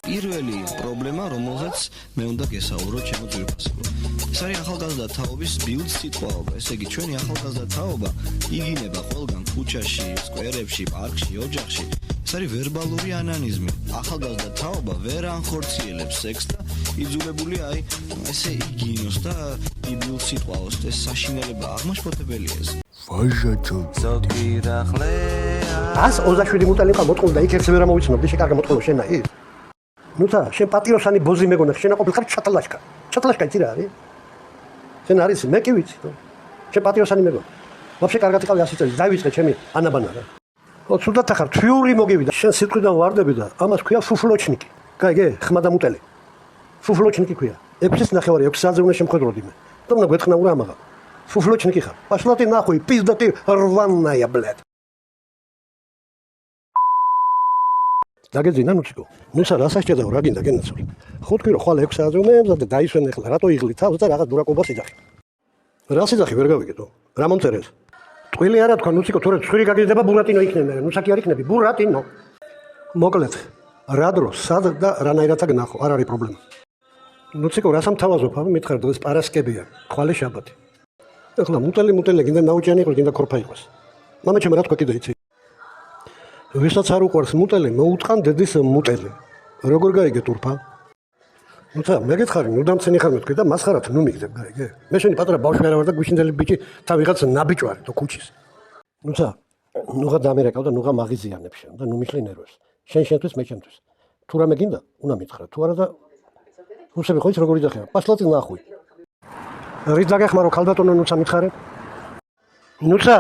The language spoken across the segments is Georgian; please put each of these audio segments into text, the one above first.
პირველი პრობლემა, რომელზეც მე უნდა გესაურო ჩემო ძვირფასო. ეს არის ახალგაზრდა თაობის ბილდ სიტყვაობა. ესე იგი, ჩვენი ახალგაზრდა თაობა იგინება ყველგან ქუჩაში, სკვერებში, პარკში, ოჯახში. ეს არის ვერბალური ანანიზმი. ახალგაზრდა თაობა ვერ ანხორციელებს სექსს და იძულებული ესე იგინოს და ბილდ სიტყვაოს. ეს საშინელება აღმაშფოთებელია ეს. ვაჟაჯო ზოგირახლე 127 მუტალი ყა მოტყუდა იქ ერთს ვერ ამოვიცნობდი შეკარგა მოტყუდა შენ აი ნუცა შენ პატიოსანი ბოზი მეგონა შენ აყოფილ ხარ ჩატლაშკა იცი რა არის შენ არის მე კი ვიცი შენ პატიოსანი მეგონა ვაფშე კარგად იყავი 100 წელი დავიწყე ჩემი ანაბანა რა ო ცუდად ხარ თვიური მოგივიდა შენ სიტყვიდან ვარდები და ამას ქვია ფუფლოჩნიკი გაიგე ხმა და მუტელი ფუფლოჩნიკი ქვია 6-ის ნახევარი 6 საათზე უნდა შემხედროდი მე და უნდა გვეთქნა ურა ამაღა фуфлочники хар. Пошла ты нахуй, пизда ты рваная, блядь. Дагеძინა ნუციკო. ნუცა რასა შეძაო რა გინდა გენაცვლი. ხუთი რო ხვალ 6 საათზე უნდა და დაისვენ ახლა რატო იღლი თავს და რაღაც დურაკობას იძახი. რას იძახი ვერ გავიგეთო. რა მომწერეს? ტყვილი არა თქვა ნუციკო თორე ცხვირი გაგიზდება ბურატინო იქნება. ნუცა კი არ იქნები ბურატინო. მოკლედ რა დრო სად და რანაირათა გნახო არ არის პრობლემა. ნუციკო რას ამთავაზობ? მითხარ დღეს პარასკევია, ხვალე შაბათი. ეხლა მუტელი გინდა ნაუჭიანი იყოს, გინდა ქორფა იყოს. მამა ჩემ რა თქვა კიდე იცი? ვისაც არ უყვარს მუტელი, მოუტყან დედის მუტელი. როგორ გაიგე თურფა? ნუცა მე გითხარი, ნუ დამცენი ხარ მეთქვი და მასხარად ნუ მიგდებ, გაიგე? მე შენი პატარა ბავშვი არა ვარ და გვიშინდელი ბიჭი თა ვიღაც ნაბიჭვარი თო ქუჩის. ნუცა ნუღა დამერეკავ და ნუღა მაღიზიანებ შენ და ნუ მიშლი ნერვებს. შენთვის მე ჩემთვის. თუ რამე გინდა, უნდა მითხრა. თუ არა და უსები ხო ის როგორ იძახება? პასლატი ნახვი. რით დაგეხმარო ქალბატონო ნუცა მითხარე? ნუცა?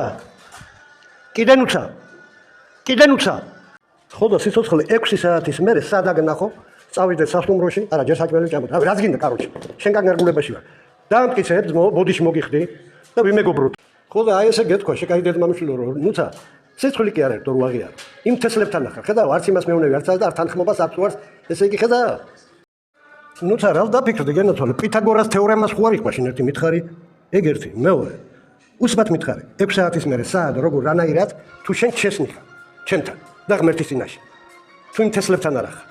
კიდე ნუცა? ხო და სიცოცხლე 6 საათის მერე სადაგნახო, წავიდე სასტუმროში, არა ჯერ საჭმელი ჭამოთ. რავი, რაც გინდა კაროჩი. შენ განგარგულებაში ვარ. დაამტკიცებ, ბოდიში მოგიხდი და ვიმეგობროთ. ხო და აი ესე გეთქვა, შეკაიდეთ მამიშვილო რომ ნუცა სიცოცხლე კი არ არის, თუ აღიარო. იმ თესლებთან ახლა, ხედავ, არც იმას მეუნები, არც და არ თანხმობას არ უარს, ესე იგი ხედავ. ნუცა რა დაფიქრდი გენაცვალე პითაგორას თეორემას ხო არ იყო შენ ერთი მითხარი ეგ ერთი მეორე უსმათ მითხარი 6 საათის მერე საად როგორ რანაირად თუ შენ ჩესნიხარ ჩემთან და ღმერთის წინაშე თუ იმ თესლებთან არ ახარ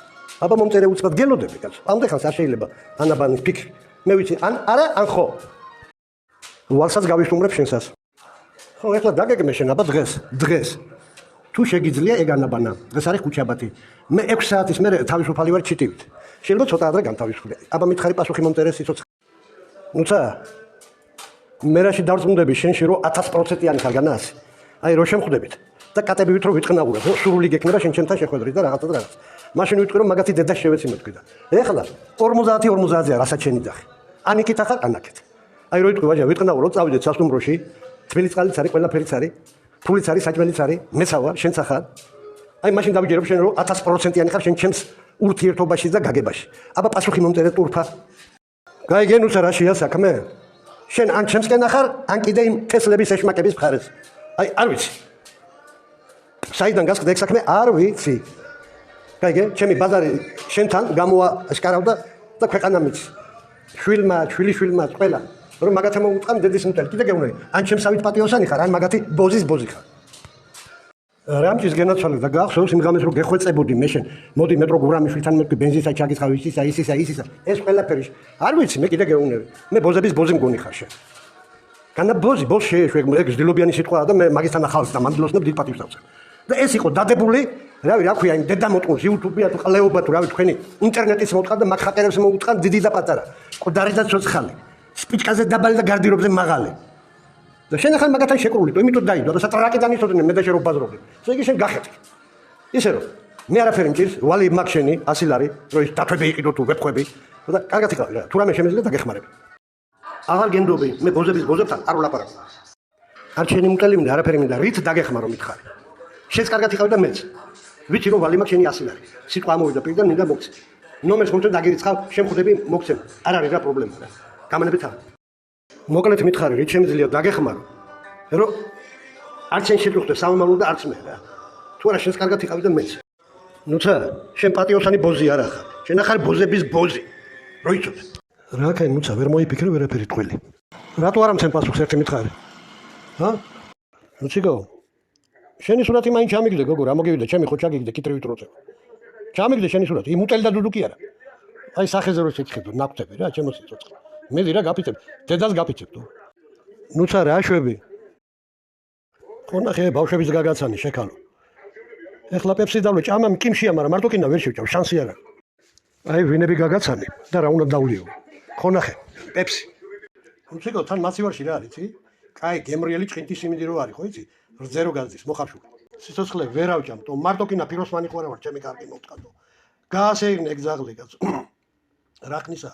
აბა მომწერე უსმათ გელოდები კაცო ამდენ არ შეიძლება ანაბანის ფიქრი მე ვიცი ან არა ან ხო ვალსაც გავიშუმრებ შენსას ხო ეხლა დაგეგმე შენ აბა დღეს თუ შეგიძლია ეგ ანაბანა დღეს არის ხუთშაბათი მე 6 საათის მერე თავისუფალი ვარ ჩიტივით შეიძლება ცოტა ადრე გამთავისუფლე. აბა მითხარი პასუხი მომტერე სიცოცხლე. ნუცა მე რაში დავწუნდები შენში რომ 1000%-იანი ხარ განაასი. აი რო შემხვდებით და კატებივით რო ვიტყნაურებ, სურვილი გექნება შენ ჩემთან შეხვედრით და რაღაცა. მაშინ ვიტყვი რომ მაგათი დედა შევეცი მეთქვი და. ეხლა 50-50-ია რასაც შენი ძახი. ანიკით ახარ ანაკეთ. აი რო ვიტყვი ვაჟა ვიტყნაურო წავიდეთ სასტუმროში, თბილი წყალიც არის, ყველაფერიც არის, ფულიც არის, საჭმელიც არის, მეცა ვარ, შენც ახარ. აი მაშინ დავიჯერებ შენ რომ 1000%-იანი ხარ შენ ჩემს ურთიერთობაში და გაგებაში. აბა პასუხი მომწერე ტურფა. გაიგე ნუცა რაშია საქმე? შენ ან ჩემსკენ ახარ, ან კიდე იმ თესლების ეშმაკების მხარეს. აი არ ვიცი. საიდან გასხდა ეგ საქმე? არ ვიცი. გაიგე? ჩემი ბაზარი შენთან გამოაშკარავდა და ქვეყანა მიცი. შვილიშვილმა ყველა რომ მაგათი მოუწყან დედის მუტელი. კიდე გეუბნები. ან ჩემსავით პატიოსანი ხარ, ან მაგათი ბოზის ბოზი ხარ. რამჭის გენაცვალე და გახსოვს იმ გამეს რომ გეხვეწებოდი მე შენ მოდი მეტრო გურამიშვილთან მეთქვი ბენზინსა ჩაგიხავ ისისა ეს ყველაფერი არ ვიცი მე კიდე გეუბნები მე ბოზების ბოზი მგონი ხარ შენ განა ბოზი ეგ ძილობიანი სიტყვაა და მე მაგისთან ახალს და მანდლოსნებ დიდ პატივს დავწერ და ეს იყო დადებული რავი რა ქვია იმ დედა მოტყუნს YouTube-ია თუ ყლეობა თუ რავი თქვენი ინტერნეტის მოწყალ და მაგ ხატერებს მოუწყალ დიდი და პატარა ყდარი და ცოცხალი სპიჩკაზე დაბალი და გარდირობზე მაღალი და შენ ახლა მაგათან შეკრული, იმიტომ დაიდო, და სატრაკიდან ისოდნენ მე და შენ რო ბაზრობდი. ესე იგი შენ გახეთქი. ისე რომ მე არაფერი მჭირს, ვალი მაგ შენი 100 ლარი, რომ ის დათვები იყიდო თუ ვებხვები და კარგად იყავი რა. თუ რამე შემიძლია დაგეხმარები. აღარ გენდობი, მე ბოზების ბოზებთან არ ვლაპარაკობ. არ შენი მუტელი მინდა, არაფერი მინდა, რით დაგეხმარო მითხარი. შენს კარგად იყავი და მეც. ვიცი რომ ვალი მაგ შენი 100 ლარი. სიტყვა ამოვიდა პირიდან, მინდა მოგცე. ნომერს მომწე დაგირიცხავ, შემხვდები, მოგცე. არ არის რა პრობლემა რა. გამანებით არა. მოკლედ მითხარი რით შემიძლია დაგეხმარო რომ არ შენ შეგხვდე სამომავლო და არც მე რა თუ არა შენს კარგად იყავი და მეც ნუცა შენ პატიოსანი ბოზი არ ახარ შენ ახარ ბოზების ბოზი რო იცოდე რა კაი ნუცა ვერ მოიფიქრე ვერაფერი ტყვილი რატო არ ამცენ პასუხს ერთი მითხარი ჰა ნუციკო შენი სურათი მაინც ჩამიგდე გოგო რა მოგივიდა ჩემი ხო ჩაგიგდე კიტრივით როწევა ჩამიგდე შენი სურათი, იმუტელი და დუდუკი არა. აი სახეზე რო შეჭხედო, ნაკვთები რა, ჩემო სიცოცხლე. მედი რა გაფიცებ, დედას გაფიცებ თუ. ნუცა რა შვები. ხონახე ბავშვების გაგაცანი შეკალო. ეხლა პეპსი დავლე, ჭამა მკიმშია, მაგრამ მარტო კინა ვერ შევჭამ, შანსი არა. აი ვინები გაგაცანი და რა უნდა დავლიო. ხონახე, პეპსი. უციკო თან მასივარში რა არის, იცი? კაი, გემრიელი ჭყინტი სიმინდი რო არის, ხო იცი? რძერო გაზდის, მოხარშული. სიცოცხლე ვერ ავჭამ, თო მარტო კინა პიროსმანი ხო არა ვარ, ჩემი კარგი მოვთქადო. გაასეირნე ეგზაღლე კაცო. რა ხნისა?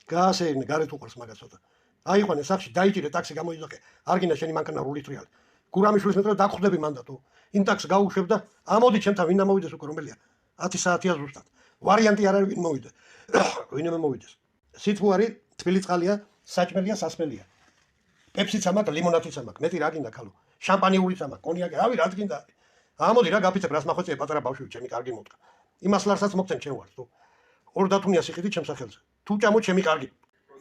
გაასეირნე, გარეთ უყურს მაგას ცოტა. აიყვანე სახში, დაიჭირე ტაქსი გამოიძახე. არ გინდა შენი მანქანა რულიტრიალი. გურამიშვილის მეტრო დაგხვდები მანდატო. იმ ტაქსს გაუშვებ და ამოდი ჩემთან, ვინ ამოვიდეს უკვე რომელია? 10 საათია ზუსტად. ვარიანტი არ არის ვინ მოვიდა. ვინმე მოვიდეს. სითბო არის, თბილი წყალია, საჭმელია, სასმელია. პეპსიც ამაკ, ლიმონადიც ამაკ. მეტი რა გინდა ქალო? შამპანიურიც ამაკ, კონიაკი, რავი, რაც გინდა. ამოდი რა გაფიცებ, რას მახვეწია პატარა ბავშვი, ჩემი კარგი მოვთქა. იმას ლარსაც მოგცემ ჩემ ვარ, თუ. 2 დათუნია სიყიდით ჩემ სახელზე. თუ ჭამო ჩემი კარგი.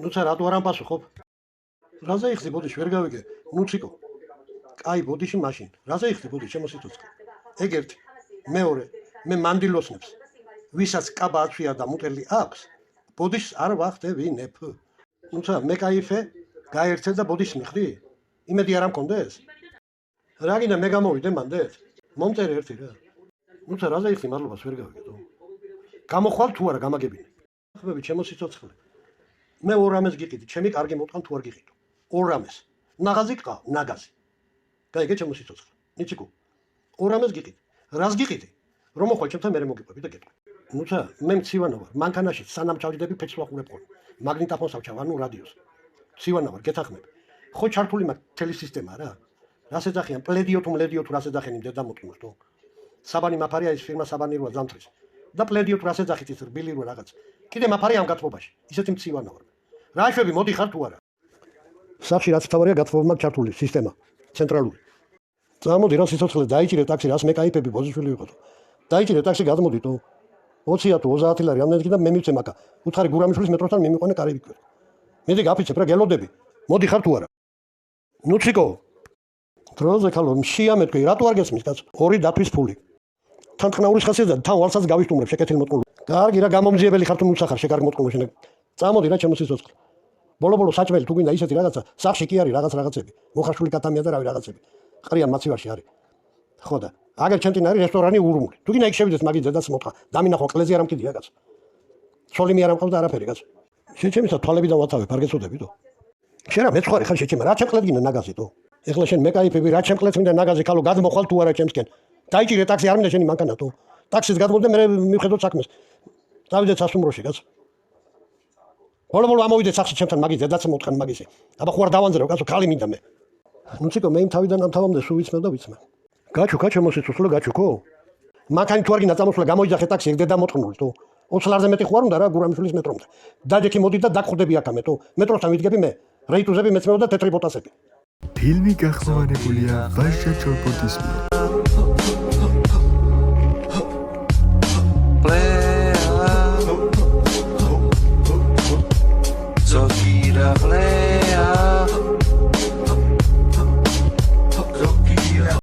ნუცა რატო არ ამპასუხობ? რაზე იხდი ბოდიში ვერ გავიგე. ნუციკო. კაი ბოდიში მაშინ. რაზე იხდი ბოდიში ჩემო სიცოცხლე. ეგ ერთი. მეორე. მე მანდილოსნებს. ვისაც კაბა აცვია და მუტელი აქვს, ბოდიშს არ ვახდევინებ. ნუცა მე кайფე, გაერთე და ბოდიშს მიხდი? იმედი არ ამქონდეს? რა გინდა მე გამოვიდე მანდეთ? მომწერე ერთი რა. ნუცა რაზე იხდი მადლობას ვერ გავიგე თუ. გამოხვალ თუ არა გამაგებინე. ხმები ჩემო სიცოცხლე. მე 2 რამეს გიყიდი, ჩემი კარგი მოტყან თუ არ გიყიდო. 2 რამეს. ნაღაზი ყავ, ნაგაზი. გაიგე ჩემო სიცოცხლე. ნიციკო. 2 რამეს გიყიდი. რას გიყიდი? რომ მოხვალ ჩემთან მე მოგიყვები და გეტყვი. ნუცა მე მცივანა ვარ, მანქანაში სანამ ჩავდები ფეჩს ვახურებ ხოლმე. მაგნიტაფონს ავჩავ, ანუ რადიოს. მცივანა ვარ, გეთახმები. ხო ჩართული მაქვს თელი სისტემა რა. რას ეძახიან? პლედიო თუ მლედიო თუ რას ეძახენ იმ დედამოტყნოს თუ. საბანი მაფარია ის ფირმა საბანი როა ზამთრის. და პლედიო თუ რას ეძახით ის რბილი რო რაღაც. კიდე მაფარია ამ გათბობაში. ისეთი მცივანა ვარ. რა შვები მოდი ხარ თუ არა? სახში რაც თავარია გათბობა მაქვს ჩართული სისტემა, ცენტრალური. წამოდი რა სიცოცხლე დაიჭირე ტაქსი, რას მე кайფები ბოზიშვილი ვიყო თუ. დაიჭირე ტაქსი გადმოდი თუ. 20 თუ 30 ლარი რამდენი კიდე მე მივცე მაკა. უთხარი გურამიშვილის მეტროსთან მიმიყვანე კარები ქვია. მედი გაფიცებ რა გელოდები. მოდი ხარ თუ არა? ნუციკო. დროზე ქალო მშიამეთქვი, რატო არ გესმის კაცო? 2 დათვის ფული. თანხნაურის ხასიათი და თან ვალსაც გავისტუმრებ შეკეთილ მოტყნულ. კარგი რა გამომძიებელი ხარ თუ მუცახარ შეკარგ მოტყნულ შენ. წამოდი რა ჩემო სიცოცხლე. ბოლო საჭმელი თუ გინდა ისეთი რაღაცა, სახში კი არის რაღაცები. მოხარშული კატამია და რავი რაღაცები. ყრიან მაცივარში არის. ხო და აგერ ჩემთან არის რესტორანი ურუმული. თუ გინდა იქ შევიდეს მაგის დედას მოტყა. დამინახო ყლეზე არ მკიდია კაცო. ცოლი მე არ ამყავს და არაფერი კაცო. შეჩემისა თვალებიდან ვათავებ, არ გეცოდები თუ. შენ რა მეცხვარი ხარ შეჩემა, რა ჩემ ყლეთ გინდა ნაგაზი თუ. ეხლა შენ მე кайფები რა ჩემ ყლეთ მინდა ნაგაზი ქალო გადმოხვალ თუ არა ჩემსკენ. დაიჭირე ტაქსი არ მინდა შენი მანქანა თუ. ტაქსის გადმოდე მე მივხედოთ საქმეს. დავიდეთ სასტუმროში კაცო. ბოლო ამოვიდე სახში ჩემთან მაგის დედაც მოტყან მაგისი. აბა ხო არ დავანძრევ კაცო, ქალი მინდა მე. ნუციკო მე იმ თავიდან ამ თავამდე სულ ვიცმევ და ვიცმევ. გაჩუქა ჩემო სიცოცხლე გაჩუქო. მანქანი თუ არ გინდა წამოსვლა გამოიძახე ტაქსი ეგ დედა მოტყნული თუ. 20 ლარზე მეტი ხო არ უნდა რა გურამიშვილის მეტრომდე. დაჯექი მოდი და დაგხვდები აქამე თუ. მეტროსთან ვიდგები მე. რეიტუზები მეცმევ და თეთრი ბოტასები. ფილმი გახსოვანებულია ვაჟა ჩორბოთის მიერ.